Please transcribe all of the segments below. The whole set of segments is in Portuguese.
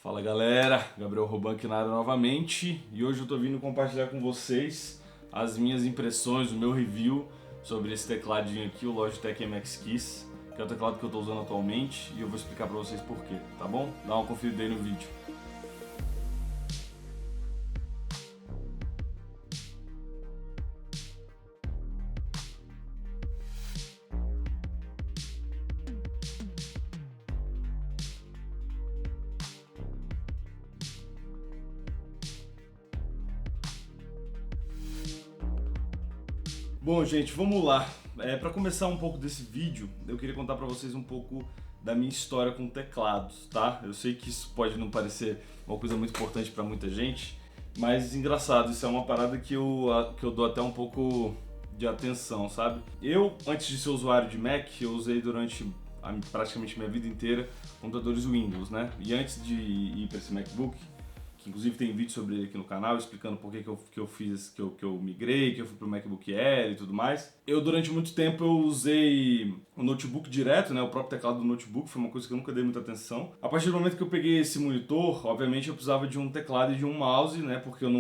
Fala galera, Gabriel Roban aqui na área novamente e hoje eu tô vindo compartilhar com vocês as minhas impressões, o meu review sobre esse tecladinho aqui, o Logitech MX Keys, que é o teclado que eu tô usando atualmente e eu vou explicar pra vocês por quê, tá bom? Dá uma conferida aí no vídeo. Bom, gente, vamos lá. Para começar um pouco desse vídeo, eu queria contar para vocês um pouco da minha história com teclados, tá? Eu sei que isso pode não parecer uma coisa muito importante para muita gente, mas engraçado, isso é uma parada que eu dou até um pouco de atenção, sabe? Eu, antes de ser usuário de Mac, eu usei durante praticamente minha vida inteira computadores Windows, né? E antes de ir para esse MacBook, que inclusive tem vídeo sobre ele aqui no canal, explicando por que eu migrei, que eu fui pro MacBook Air e tudo mais. Eu, durante muito tempo, eu usei o notebook direto, né, o próprio teclado do notebook, foi uma coisa que eu nunca dei muita atenção. A partir do momento que eu peguei esse monitor, obviamente eu precisava de um teclado e de um mouse, né, porque eu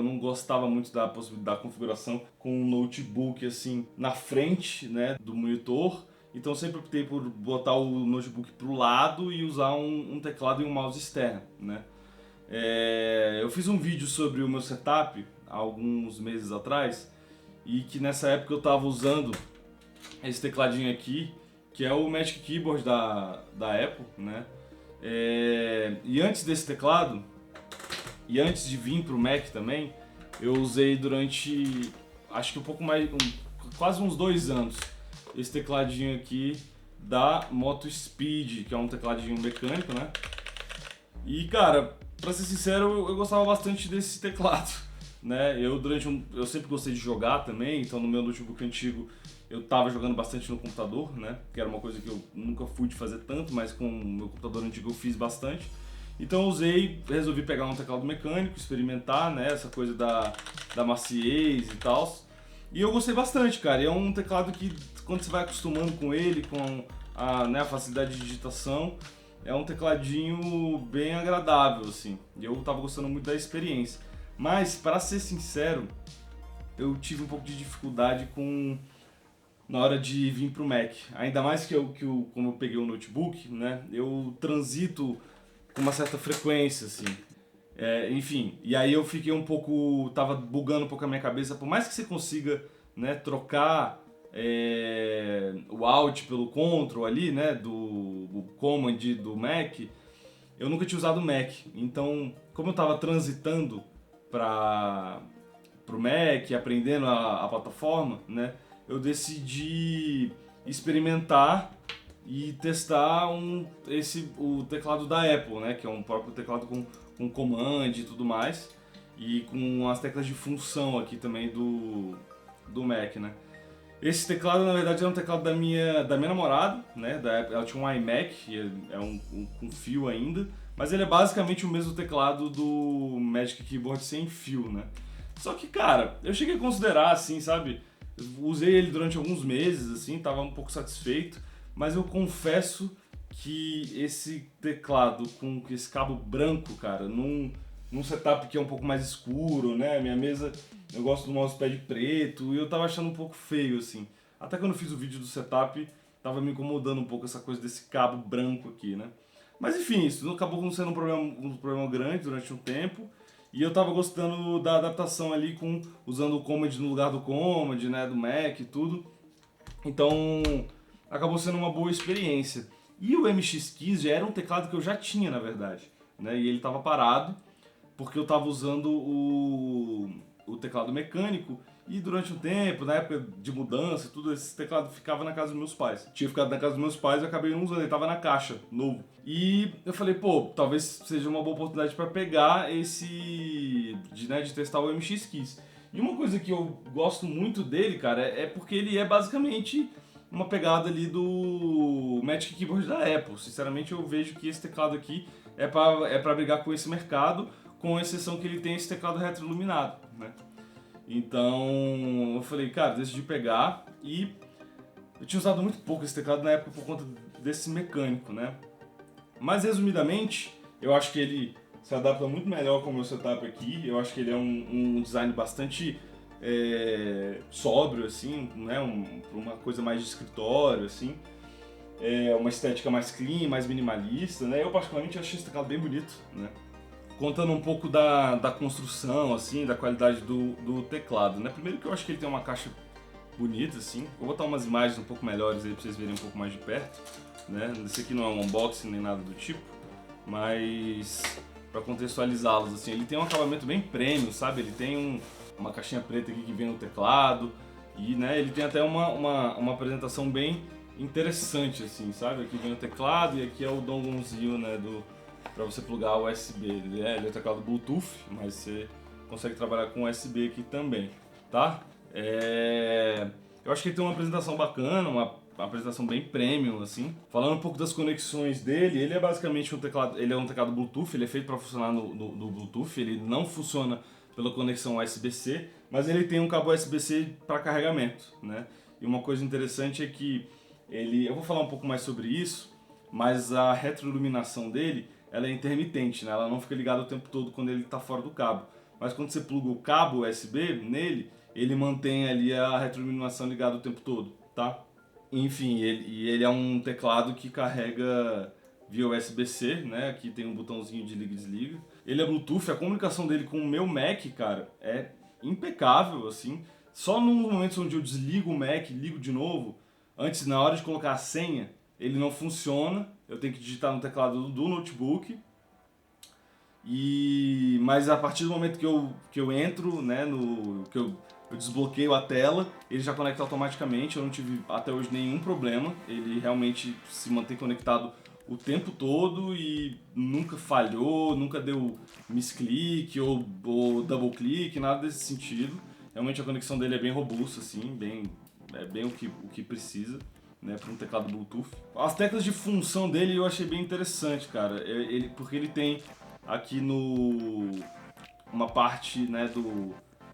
não gostava muito da possibilidade da configuração com um notebook, assim, na frente, né, do monitor. Então eu sempre optei por botar o notebook pro lado e usar um teclado e um mouse externo, né. Eu fiz um vídeo sobre o meu setup há alguns meses atrás e que nessa época eu estava usando esse tecladinho aqui, que é o Magic Keyboard da Apple, né? E antes desse teclado, e antes de vir para o Mac também, eu usei durante, acho que um pouco mais, quase uns 2 anos, esse tecladinho aqui da Moto Speed, que é um tecladinho mecânico, né? E cara, pra ser sincero, eu gostava bastante desse teclado, né? Eu sempre gostei de jogar também, então no meu notebook antigo eu tava jogando bastante no computador, né? Que era uma coisa que eu nunca fui de fazer tanto, mas com o meu computador antigo eu fiz bastante. Então eu resolvi pegar um teclado mecânico, experimentar, né? Essa coisa da maciez e tal. E eu gostei bastante, cara. E é um teclado que quando você vai acostumando com ele, com a facilidade de digitação, é um tecladinho bem agradável, assim. Eu tava gostando muito da experiência. Mas, para ser sincero, eu tive um pouco de dificuldade na hora de vir pro Mac. Ainda mais como eu peguei o notebook, né? Eu transito com uma certa frequência, assim. Enfim, e aí eu fiquei tava bugando um pouco a minha cabeça. Por mais que você consiga, né, trocar o Alt pelo Ctrl ali, né, do Command do Mac, eu nunca tinha usado o Mac. Então, como eu estava transitando para o Mac, aprendendo a plataforma, né, eu decidi experimentar e testar o teclado da Apple, né, que é um próprio teclado com Command e tudo mais, e com as teclas de função aqui também do Mac, né. Esse teclado, na verdade, era um teclado da minha namorada, né? Ela tinha um iMac, com fio ainda, mas ele é basicamente o mesmo teclado do Magic Keyboard sem fio, né? Só que, cara, eu cheguei a considerar, assim, sabe? Eu usei ele durante alguns meses, assim, tava um pouco satisfeito, mas eu confesso que esse teclado com esse cabo branco, cara, num setup que é um pouco mais escuro, né? Minha mesa, eu gosto do mousepad preto e eu tava achando um pouco feio, assim. Até quando eu fiz o vídeo do setup, tava me incomodando um pouco essa coisa desse cabo branco aqui, né? Mas enfim, isso acabou não sendo um problema grande durante um tempo. E eu tava gostando da adaptação ali usando o Command no lugar do Command, né? Do Mac e tudo. Então, acabou sendo uma boa experiência. E o MX Keys já era um teclado que eu já tinha, na verdade, né? E ele estava parado porque eu estava usando o teclado mecânico e durante um tempo, na época de mudança, tudo esse teclado ficava na casa dos meus pais. Tinha ficado na casa dos meus pais e eu acabei não usando, ele estava na caixa, novo. E eu falei, pô, talvez seja uma boa oportunidade para pegar de testar o MX Keys. E uma coisa que eu gosto muito dele, cara, é porque ele é basicamente uma pegada ali do Magic Keyboard da Apple. Sinceramente, eu vejo que esse teclado aqui é para brigar com esse mercado, com exceção que ele tem esse teclado retroiluminado, né? Então, eu falei, cara, decidi pegar e eu tinha usado muito pouco esse teclado na época por conta desse mecânico, né? Mas resumidamente, Eu acho que ele se adapta muito melhor com o meu setup aqui. Eu acho que ele é um design bastante sóbrio, assim, né? Uma coisa mais de escritório, assim. Uma estética mais clean, mais minimalista, né? Eu particularmente achei esse teclado bem bonito, né? Contando um pouco da construção, assim, da qualidade do teclado, né? Primeiro que eu acho que ele tem uma caixa bonita, assim. Vou botar umas imagens um pouco melhores aí pra vocês verem um pouco mais de perto, né? Esse aqui não é um unboxing nem nada do tipo, mas para contextualizá-los, assim, ele tem um acabamento bem premium, sabe? Ele tem uma caixinha preta aqui que vem no teclado e, né, ele tem até uma apresentação bem interessante, assim, sabe? Aqui vem o teclado e aqui é o donglezinho, né, para você plugar o USB. Ele é um teclado Bluetooth, mas você consegue trabalhar com USB aqui também, tá? Eu acho que ele tem uma apresentação bacana, uma apresentação bem premium, assim. Falando um pouco das conexões dele, ele é basicamente ele é um teclado Bluetooth, ele é feito para funcionar no Bluetooth, ele não funciona pela conexão USB-C, mas ele tem um cabo USB-C para carregamento, né? E uma coisa interessante é que eu vou falar um pouco mais sobre isso, mas a retroiluminação dele, ela é intermitente, né? Ela não fica ligada o tempo todo quando ele está fora do cabo. Mas quando você pluga o cabo USB nele, ele mantém ali a retroiluminação ligada o tempo todo, tá? Enfim, ele é um teclado que carrega via USB-C, né? Aqui tem um botãozinho de liga e desliga. Ele é Bluetooth, a comunicação dele com o meu Mac, cara, é impecável, assim. Só nos momentos onde eu desligo o Mac, ligo de novo, antes, na hora de colocar a senha, ele não funciona. Eu tenho que digitar no teclado do notebook. Mas a partir do momento que eu entro, né, que eu desbloqueio a tela, ele já conecta automaticamente. Eu não tive até hoje nenhum problema. Ele realmente se mantém conectado o tempo todo e nunca falhou, nunca deu misclick ou double click, nada desse sentido. Realmente a conexão dele é bem robusta, assim, bem o que precisa, né, para um teclado Bluetooth. As teclas de função dele eu achei bem interessante, cara, porque ele tem aqui uma parte, né,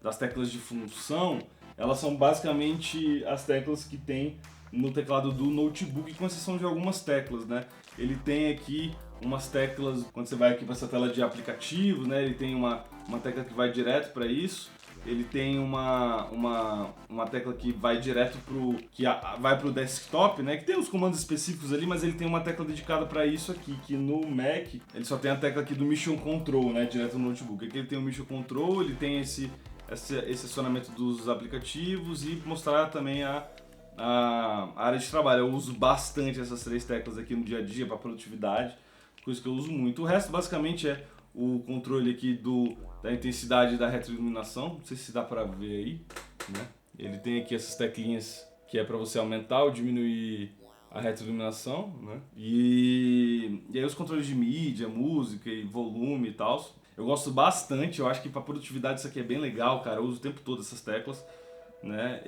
das teclas de função, elas são basicamente as teclas que tem no teclado do notebook, com exceção de algumas teclas, né? Ele tem aqui umas teclas, quando você vai aqui para essa tela de aplicativos, né? Ele tem uma tecla que vai direto para isso. Ele tem uma tecla que vai direto vai pro desktop, né? Que tem os comandos específicos ali, mas ele tem uma tecla dedicada para isso aqui, que no Mac ele só tem a tecla aqui do Mission Control, né? Direto no notebook. Aqui ele tem o Mission Control, ele tem esse acionamento dos aplicativos e mostrar também a área de trabalho. Eu uso bastante essas três teclas aqui no dia a dia para produtividade, coisa que eu uso muito. O resto basicamente é o controle aqui da intensidade da retroiluminação, não sei se dá pra ver aí, né? Ele tem aqui essas teclinhas que é para você aumentar ou diminuir a retroiluminação, né? E aí os controles de mídia, música e volume e tal. Eu gosto bastante, eu acho que para produtividade isso aqui é bem legal, cara. Eu uso o tempo todo essas teclas, né?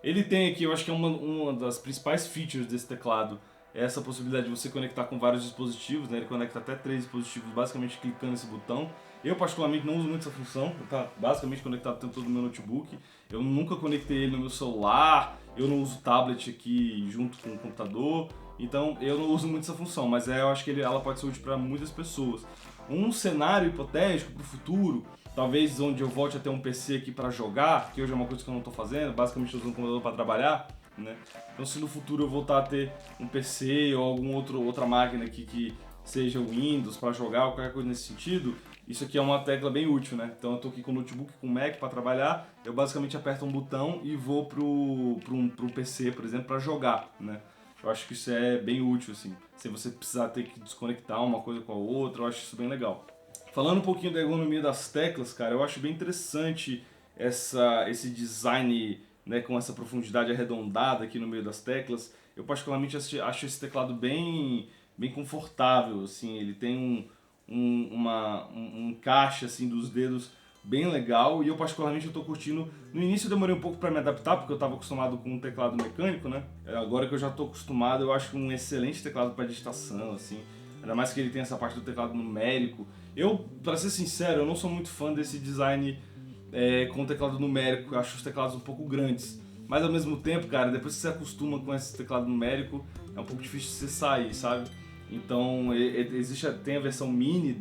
Ele tem aqui, eu acho que é uma das principais features desse teclado, é essa possibilidade de você conectar com vários dispositivos, né? Ele conecta até 3 dispositivos, basicamente clicando nesse botão. Eu particularmente não uso muito essa função, tá basicamente conectado o tempo todo no meu notebook. Eu nunca conectei ele no meu celular, eu não uso tablet aqui junto com o computador, então eu não uso muito essa função, mas eu acho que ela pode ser útil para muitas pessoas. Um cenário hipotético para o futuro, talvez onde eu volte a ter um PC aqui para jogar, que hoje é uma coisa que eu não estou fazendo, basicamente estou usando o computador para trabalhar, né? Então se no futuro eu voltar a ter um PC ou outra máquina aqui que seja Windows para jogar ou qualquer coisa nesse sentido, isso aqui é uma tecla bem útil, né? Então eu tô aqui com o notebook, com o Mac para trabalhar, eu basicamente aperto um botão e vou pro PC, por exemplo, para jogar, né? Eu acho que isso é bem útil, assim, sem você precisar ter que desconectar uma coisa com a outra, eu acho isso bem legal. Falando um pouquinho da ergonomia das teclas, cara, eu acho bem interessante esse design, né, com essa profundidade arredondada aqui no meio das teclas. Eu particularmente acho esse teclado bem confortável, assim, ele tem um encaixe assim dos dedos bem legal e eu particularmente estou curtindo. No início eu demorei um pouco para me adaptar porque eu estava acostumado com um teclado mecânico, né? Agora que eu já estou acostumado, eu acho um excelente teclado para digitação, assim. Ainda mais que ele tem essa parte do teclado numérico. Eu, para ser sincero, eu não sou muito fã desse design com teclado numérico. Eu acho os teclados um pouco grandes. Mas ao mesmo tempo, cara, depois que você acostuma com esse teclado numérico, é um pouco difícil de você sair, sabe? Então tem a versão mini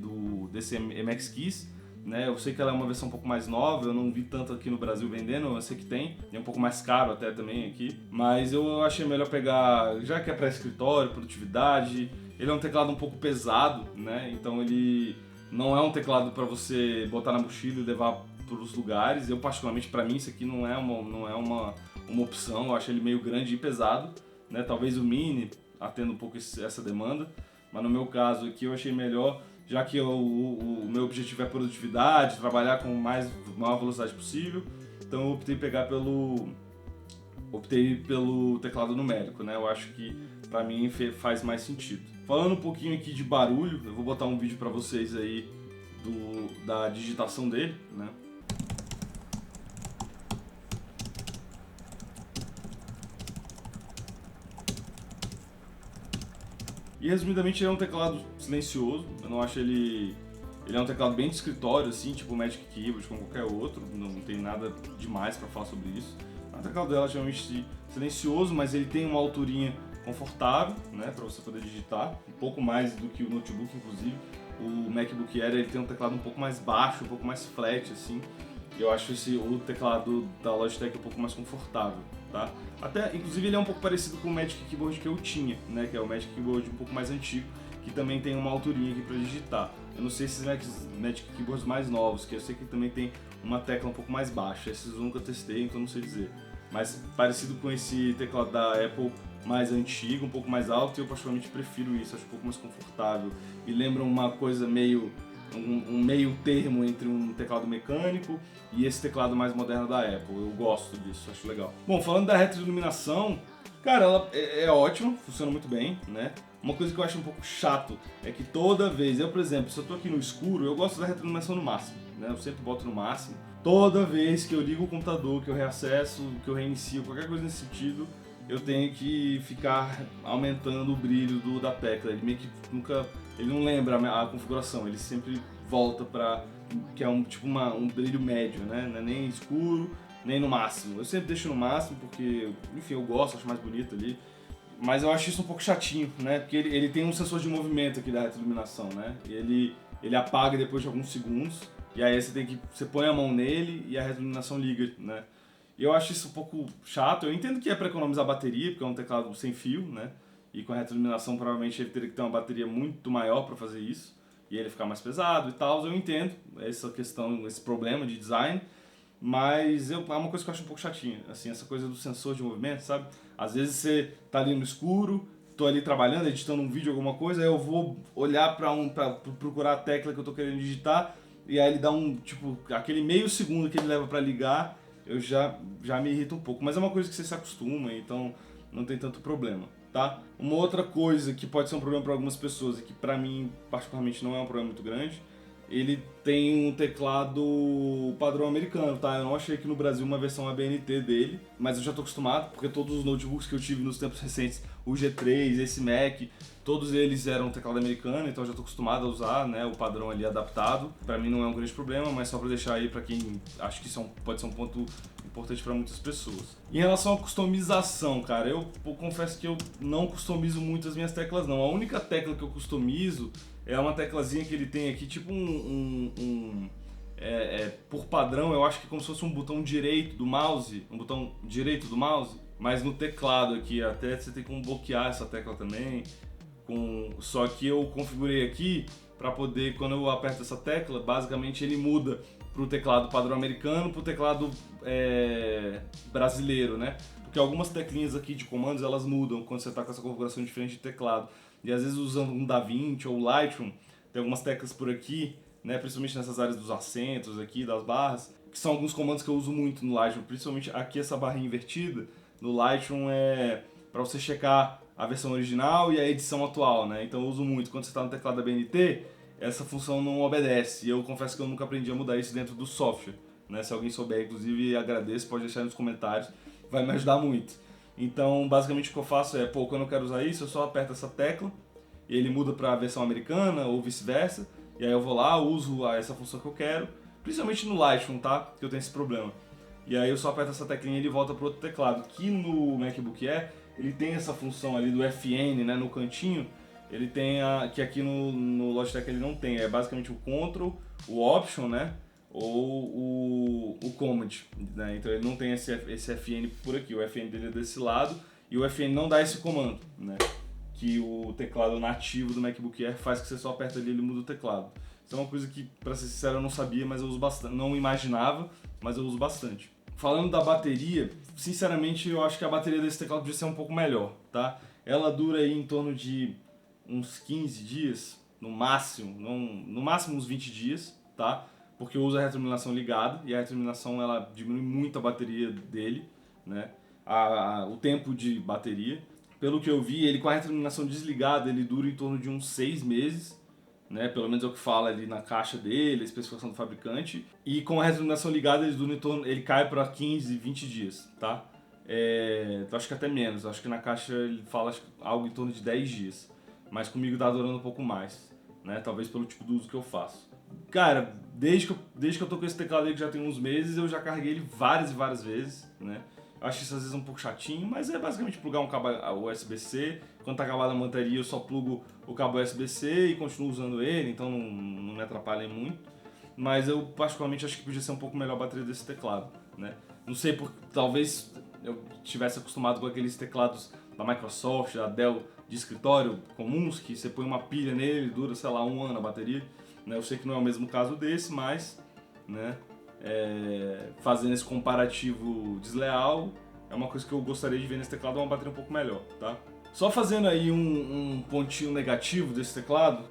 desse MX Keys, né? Eu sei que ela é uma versão um pouco mais nova, eu não vi tanto aqui no Brasil vendendo, eu sei que tem, é um pouco mais caro até também aqui, mas eu achei melhor pegar, já que é para escritório, produtividade. Ele é um teclado um pouco pesado, né? Então ele não é um teclado para você botar na mochila e levar para os lugares. Eu particularmente, para mim, isso aqui não é uma opção, eu acho ele meio grande e pesado, né? Talvez o mini atenda um pouco essa demanda, mas no meu caso aqui eu achei melhor, já que o meu objetivo é produtividade, trabalhar com maior velocidade possível, então eu optei pelo teclado numérico, né? Eu acho que pra mim faz mais sentido. Falando um pouquinho aqui de barulho, eu vou botar um vídeo pra vocês aí da digitação dele, né? E resumidamente ele é um teclado silencioso, eu não acho ele é um teclado bem de escritório, assim, tipo o Magic Keyboard, como qualquer outro, não tem nada demais para falar sobre isso. É um teclado relativamente silencioso, mas ele tem uma alturinha confortável, né, para você poder digitar, um pouco mais do que o notebook, inclusive. O MacBook Air ele tem um teclado um pouco mais baixo, um pouco mais flat, assim. Eu acho o teclado da Logitech um pouco mais confortável, tá? Até, inclusive, ele é um pouco parecido com o Magic Keyboard que eu tinha, né, que é o Magic Keyboard um pouco mais antigo, que também tem uma alturinha aqui para digitar. Eu não sei esses Magic Keyboards mais novos, que eu sei que também tem uma tecla um pouco mais baixa. Esses eu nunca testei, então não sei dizer. Mas parecido com esse teclado da Apple mais antigo, um pouco mais alto, eu particularmente prefiro isso, acho um pouco mais confortável. Me lembra uma coisa um meio termo entre um teclado mecânico e esse teclado mais moderno da Apple. Eu gosto disso, acho legal. Bom, falando da retroiluminação, cara, ela é ótima, funciona muito bem, né? Uma coisa que eu acho um pouco chato é que toda vez, por exemplo, se eu tô aqui no escuro, eu gosto da retroiluminação no máximo, né? Eu sempre boto no máximo. Toda vez que eu ligo o computador, que eu reacesso, que eu reinicio, qualquer coisa nesse sentido, eu tenho que ficar aumentando o brilho da tecla. Ele meio que ele não lembra a configuração, ele sempre volta para que é um brilho médio, né? Não é nem escuro, nem no máximo. Eu sempre deixo no máximo porque, enfim, eu gosto, acho mais bonito ali. Mas eu acho isso um pouco chatinho, né? Porque ele tem um sensor de movimento aqui da retroiluminação, né? E ele apaga depois de alguns segundos. E aí você põe a mão nele e a retroiluminação liga, né? E eu acho isso um pouco chato. Eu entendo que é para economizar bateria, porque é um teclado sem fio, né? E com a retroiluminação provavelmente ele teria que ter uma bateria muito maior para fazer isso. E ele ficar mais pesado e tal. Eu entendo essa questão, esse problema de design. Mas é uma coisa que eu acho um pouco chatinha, assim, essa coisa do sensor de movimento, sabe? Às vezes você tá ali no escuro, tô ali trabalhando, editando um vídeo, alguma coisa, aí eu vou olhar pra procurar a tecla que eu tô querendo digitar, e aí ele dá aquele meio segundo que ele leva pra ligar, eu já me irrita um pouco. Mas é uma coisa que você se acostuma, então não tem tanto problema, tá? Uma outra coisa que pode ser um problema para algumas pessoas e que pra mim particularmente não é um problema muito grande, ele tem um teclado padrão americano, tá? Eu não achei aqui no Brasil uma versão ABNT dele, mas eu já tô acostumado, porque todos os notebooks que eu tive nos tempos recentes, o G3, esse Mac, todos eles eram teclado americano, então eu já tô acostumado a usar, né, o padrão ali adaptado. Pra mim não é um grande problema, mas só pra deixar aí pra quem acha que isso pode ser um ponto importante para muitas pessoas. Em relação à customização, cara, eu confesso que eu não customizo muito as minhas teclas não. A única tecla que eu customizo é uma teclazinha que ele tem aqui, tipo por padrão, eu acho que é como se fosse um botão direito do mouse, mas no teclado aqui, até você tem como bloquear essa tecla também. Só que eu configurei aqui para poder, quando eu aperto essa tecla, basicamente ele muda pro teclado padrão americano, pro teclado brasileiro, né? Porque algumas teclinhas aqui de comandos, elas mudam quando você está com essa configuração diferente de teclado. E às vezes usando um DaVinci ou Lightroom, tem algumas teclas por aqui, né? Principalmente nessas áreas dos acentos aqui, das barras, que são alguns comandos que eu uso muito no Lightroom. Principalmente aqui essa barrinha invertida, no Lightroom é para você checar a versão original e a edição atual, né? Então eu uso muito. Quando você está no teclado da BNT, essa função não obedece. E eu confesso que eu nunca aprendi a mudar isso dentro do software, né? Se alguém souber, inclusive, agradeço, pode deixar aí nos comentários, vai me ajudar muito. Então, basicamente o que eu faço é, quando eu quero usar isso, eu só aperto essa tecla e ele muda para a versão americana ou vice-versa. E aí eu vou lá, uso essa função que eu quero, principalmente no Lightroom, tá? Que eu tenho esse problema. E aí eu só aperto essa teclinha e ele volta para outro teclado. Que no MacBook Air, ele tem essa função ali do FN, né, no cantinho. ele tem que aqui no Logitech ele não tem, é basicamente o Control, o Option, né? Ou o Command, né? Então ele não tem esse FN por aqui, o FN dele é desse lado e o FN não dá esse comando, né? Que o teclado nativo do MacBook Air faz, que você só aperta ali e ele muda o teclado. Isso é uma coisa que, pra ser sincero, eu não sabia, mas eu uso bastante, não imaginava, mas eu uso bastante. Falando da bateria, sinceramente eu acho que a bateria desse teclado podia ser um pouco melhor, tá? Ela dura aí em torno de uns 15 dias, no máximo, no máximo uns 20 dias, tá? Porque eu uso a retroiluminação ligada e a retroiluminação ela diminui muito a bateria dele, né? O tempo de bateria. Pelo que eu vi, ele com a retroiluminação desligada, ele dura em torno de uns 6 meses, né? Pelo menos é o que fala ali na caixa dele, a especificação do fabricante. E com a retroiluminação ligada, ele dura em torno, ele cai para 15, 20 dias, tá? Acho que até menos, acho que na caixa ele fala algo em torno de 10 dias. Mas comigo tá durando um pouco mais, né? Talvez pelo tipo de uso que eu faço. Cara, desde que eu tô com esse teclado aí que já tem uns meses, eu já carreguei ele várias e várias vezes, né? Eu acho isso às vezes um pouco chatinho, mas é basicamente plugar um cabo USB-C. Quando tá acabada a bateria, eu só plugo o cabo USB-C e continuo usando ele, então não me atrapalha muito. Mas eu particularmente acho que podia ser um pouco melhor a bateria desse teclado, né? Não sei, talvez eu tivesse acostumado com aqueles teclados da Microsoft, da Dell de escritório comuns, que você põe uma pilha nele e dura, sei lá, 1 ano a bateria. Né? Eu sei que não é o mesmo caso desse, mas, né, fazendo esse comparativo desleal, é uma coisa que eu gostaria de ver nesse teclado, uma bateria um pouco melhor, tá? Só fazendo aí um pontinho negativo desse teclado,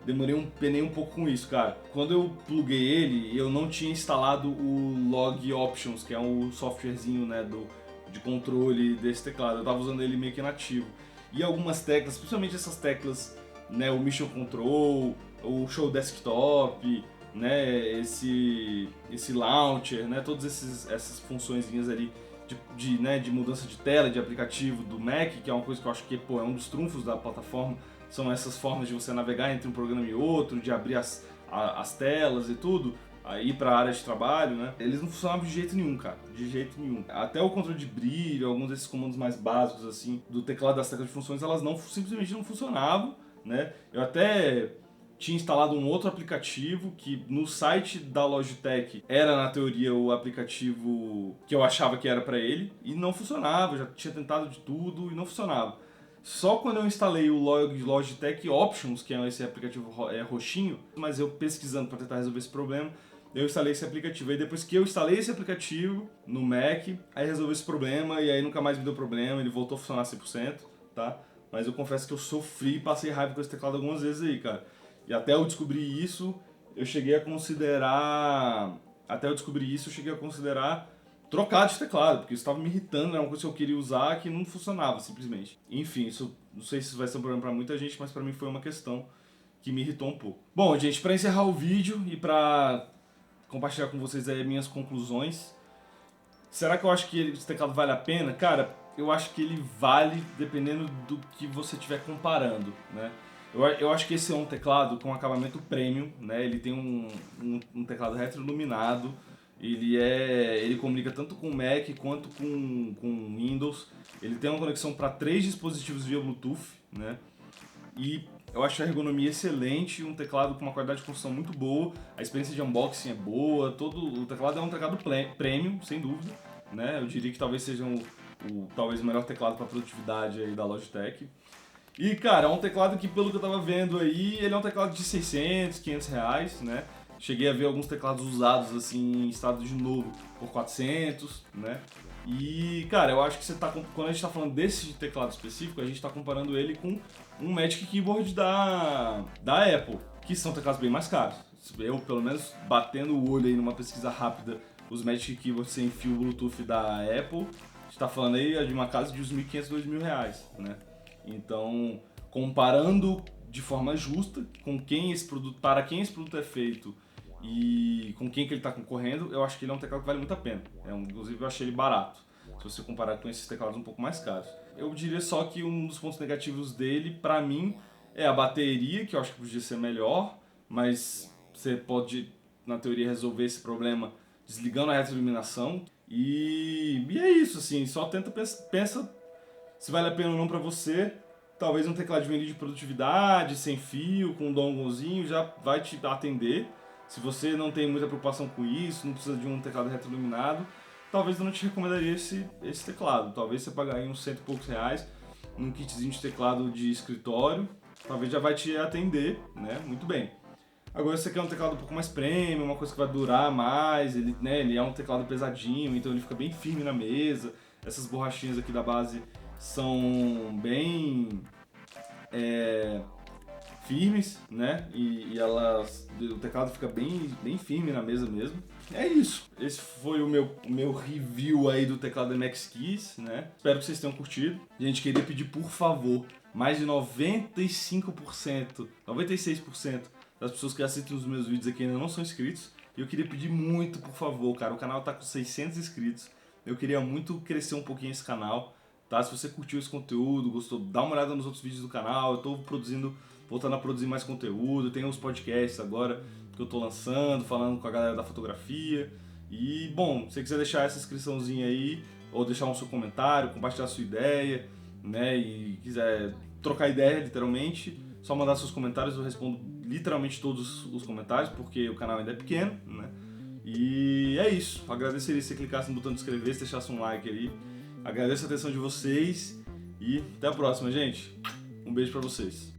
penei um pouco com isso, cara. Quando eu pluguei ele, eu não tinha instalado o Log Options, que é um softwarezinho, né, de controle desse teclado. Eu tava usando ele meio que nativo. E algumas teclas, principalmente essas teclas, né, o Mission Control, o Show Desktop, né, esse Launcher, né, todas essas funçõezinhas ali de mudança de tela, de aplicativo do Mac, que é uma coisa que eu acho que é um dos trunfos da plataforma, são essas formas de você navegar entre um programa e outro, de abrir as telas e tudo, aí para a área de trabalho, né? Eles não funcionavam de jeito nenhum, cara, de jeito nenhum. Até o controle de brilho, alguns desses comandos mais básicos assim do teclado das teclas de funções, elas simplesmente não funcionavam, né? Eu até tinha instalado um outro aplicativo que no site da Logitech era na teoria o aplicativo que eu achava que era para ele e não funcionava, eu já tinha tentado de tudo e não funcionava. Só quando eu instalei o Logitech Options, que é esse aplicativo roxinho, mas eu pesquisando para tentar resolver esse problema, eu instalei esse aplicativo. Aí depois que eu instalei esse aplicativo no Mac, aí resolveu esse problema e aí nunca mais me deu problema, ele voltou a funcionar 100%, tá? Mas eu confesso que eu sofri e passei raiva com esse teclado algumas vezes aí, cara. E até eu descobrir isso, eu cheguei a considerar trocar de teclado, porque isso estava me irritando, era uma coisa que eu queria usar que não funcionava simplesmente. Enfim, isso não sei se isso vai ser um problema para muita gente, mas para mim foi uma questão que me irritou um pouco. Bom, gente, para encerrar o vídeo e para compartilhar com vocês aí minhas conclusões, será que eu acho que esse teclado vale a pena? Cara, eu acho que ele vale dependendo do que você estiver comparando, né? Eu acho que esse é um teclado com acabamento premium, né? Ele tem um teclado retroiluminado, ele comunica tanto com o Mac quanto com Windows. Ele tem uma conexão para 3 dispositivos via Bluetooth, né? E eu acho a ergonomia excelente, um teclado com uma qualidade de construção muito boa, a experiência de unboxing é boa, o teclado é um teclado premium, sem dúvida, né? Eu diria que talvez seja talvez o melhor teclado para produtividade aí da Logitech. E, cara, é um teclado que, pelo que eu tava vendo aí, ele é um teclado de 600, 500 reais, né? Cheguei a ver alguns teclados usados, assim, em estado de novo, por 400, né? E, cara, eu acho que quando a gente tá falando desse teclado específico, a gente tá comparando ele com um Magic Keyboard da Apple, que são teclados bem mais caros. Eu, pelo menos, batendo o olho aí numa pesquisa rápida, os Magic Keyboards sem fio Bluetooth da Apple, a gente tá falando aí de uma casa de uns 1.500, 2.000 reais, né? Então, comparando de forma justa para quem esse produto é feito e com quem que ele está concorrendo, eu acho que ele é um teclado que vale muito a pena. Inclusive, eu achei ele barato, se você comparar com esses teclados um pouco mais caros. Eu diria só que um dos pontos negativos dele, para mim, é a bateria, que eu acho que podia ser melhor, mas você pode, na teoria, resolver esse problema desligando a retroiluminação. E é isso, assim, só pensa se vale a pena ou não pra você, talvez um tecladinho ali de produtividade, sem fio, com um donglezinho, já vai te atender. Se você não tem muita preocupação com isso, não precisa de um teclado retroiluminado, talvez eu não te recomendaria esse teclado. Talvez você pagar aí uns R$100 e poucos, num kitzinho de teclado de escritório, talvez já vai te atender, né, muito bem. Agora, se você quer um teclado um pouco mais premium, uma coisa que vai durar mais, ele é um teclado pesadinho, então ele fica bem firme na mesa. Essas borrachinhas aqui da base são bem firmes, né? E o teclado fica bem firme na mesa mesmo. É isso. Esse foi o meu review aí do teclado MX Keys, né? Espero que vocês tenham curtido. Gente, queria pedir, por favor, mais de 95%, 96% das pessoas que assistem os meus vídeos aqui ainda não são inscritos. E eu queria pedir muito, por favor, cara. O canal tá com 600 inscritos. Eu queria muito crescer um pouquinho esse canal, tá? Se você curtiu esse conteúdo, gostou, dá uma olhada nos outros vídeos do canal. Eu tô voltando a produzir mais conteúdo. Tem uns podcasts agora que eu tô lançando, falando com a galera da fotografia. E, bom, se você quiser deixar essa inscriçãozinha aí, ou deixar um seu comentário, compartilhar a sua ideia, né? E quiser trocar ideia, literalmente, só mandar seus comentários. Eu respondo literalmente todos os comentários, porque o canal ainda é pequeno, né? E é isso. Agradeceria se você clicasse no botão de inscrever, se deixasse um like aí. Agradeço a atenção de vocês e até a próxima, gente. Um beijo pra vocês.